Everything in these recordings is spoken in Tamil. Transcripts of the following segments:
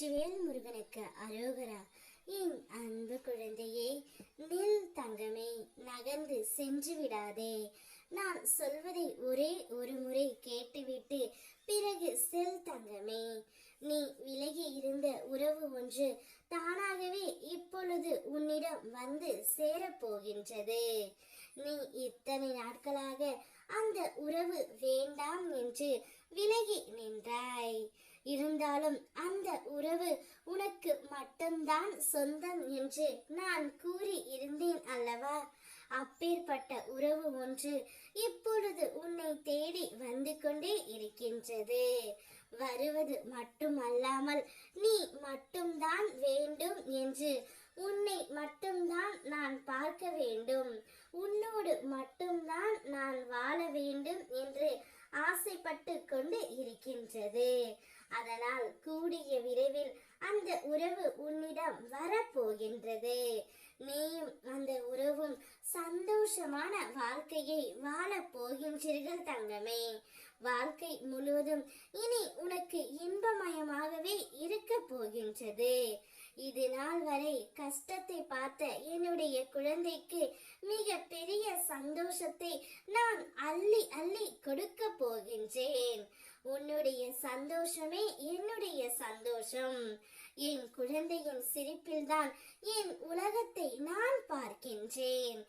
வெற்றிவேல் முருகனுக்கு அரோகரா. என் அன்பு குழந்தையே, நில் தங்கமே, நகர்ந்து சென்று விடாதே. நான் சொல்வதை ஒரே ஒரு முறை கேட்டுவிட்டு பிறகு செல் தங்கமே. நீ விலகி இருந்த உறவு ஒன்று தானாகவே இப்பொழுது உன்னிடம் வந்து சேரப்போகின்றது. நீ இத்தனை நாட்களாக அந்த உறவு வேண்டாம் என்று விலகி நின்றாய். இருந்தாலும் அந்த உறவு உனக்கு மட்டும்தான் சொந்தம் என்று நான் கூறி இருந்தேன் அல்லவா? அப்பேற்பட்ட உறவு ஒன்று இப்பொழுது உன்னை தேடி வந்து கொண்டே இருக்கின்றது. வருவது மட்டுமல்லாமல் நீ மட்டும்தான் வேண்டும் என்று, உன்னை மட்டும்தான் நான் பார்க்க வேண்டும், உன்னோடு மட்டும்தான் நான் வாழ வேண்டும் என்று ஆசைப்பட்டு கொண்டு இருக்கின்றது. அதனால் கூடிய விரைவில் அந்த உறவு உன்னிடம் வரப்போகின்றது. நீயும் அந்த உறவும் சந்தோஷமான வாழ்க்கையை வாழ போகின்றீர்கள் தங்கமே. வாழ்க்கை முழுவதும் இனி உனக்கு இன்பமயமாகவே இருக்க போகின்றது. இது நாள் வரை கஷ்டத்தை பார்த்த என்னுடைய குழந்தைக்கு மிக பெரிய சந்தோஷத்தை நான் அள்ளி அள்ளி கொடுக்க போகின்றேன். உன்னுடைய சந்தோஷமே என்னுடைய சந்தோஷம். என் குழந்தையின் சிரிப்பில்தான் என் உலகத்தை நான் பார்க்கின்றேன்.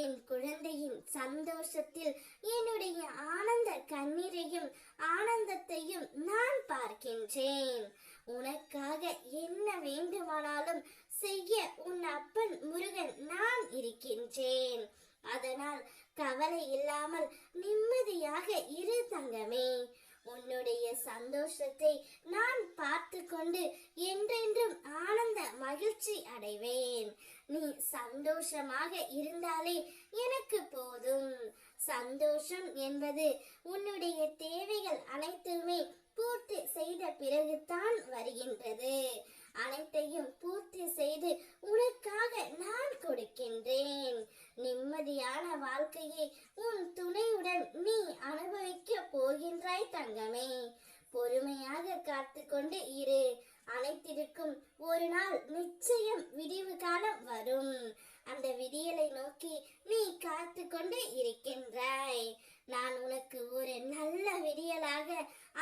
என் குழந்தையின் சந்தோஷத்தில் என்னுடைய ஆனந்த கண்ணீரையும் ஆனந்தத்தையும் நான் பார்க்கின்றேன். உனக்காக என்ன வேண்டுமானாலும் செய்ய உன் அப்பன் முருகன் நான் இருக்கின்றேன். அதனால் கவலை இல்லாமல் நிம்மதியாக இரு தங்கமே. உன்னுடைய சந்தோஷத்தை நான் பார்த்து கொண்டு என்றென்றும் ஆனந்த மகிழ்ச்சி அடைவேன். நீ சந்தோஷமாக இருந்தாலே எனக்கு போதும். சந்தோஷம் என்பது உன்னுடைய தேவைகள் அனைத்துமே பூர்த்தி செய்த பிறகுதான் வருகின்றது. அனைத்தையும் பூர்த்தி செய்து உனக்காக நான் கொடுக்கின்றேன். நிம்மதியான வாழ்க்கையை உன் துணையுடன் நீ அனுபவிக்க போகின்றாய் தங்கமே. பொறுமையாக காத்து கொண்டு இரு. அனைத்திற்கும் ஒரு நாள் நிச்சயம் விடிவு காலம் வரும். அந்த விடியலை நோக்கி நீ காத்து கொண்டு இருக்கின்றாய். நான் உனக்கு ஒரு நல்ல விடியலாக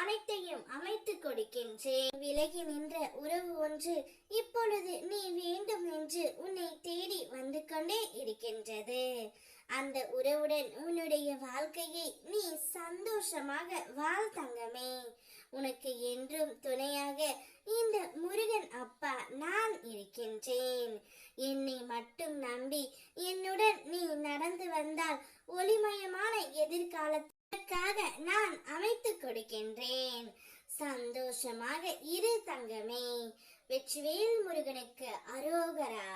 அனைத்தையும் அமைத்து கொடுக்கின்றேன். விலகி நின்ற உறவு ஒன்று இப்பொழுது நீ வேண்டும் என்று உன்னை தேடி வந்து கொண்டே இருக்கின்றது. அந்த உறவுடன் உன்னுடைய வாழ்க்கையை நீ சந்தோஷமாக வாழ் தங்கமே. உனக்கு என்றும் துணையாக இந்த முருகன் அப்பா நான் இருக்கின்றேன். என்னை மட்டும் நம்பி என்னுடன் நீ நடந்து வந்தால் ஒளிமயமான எதிர்காலத்திற்காக நான் அமைத்து கொடுக்கின்றேன். சந்தோஷமாக இரு தங்கமே. வெற்றிவேல் முருகனுக்கு அரோகரா.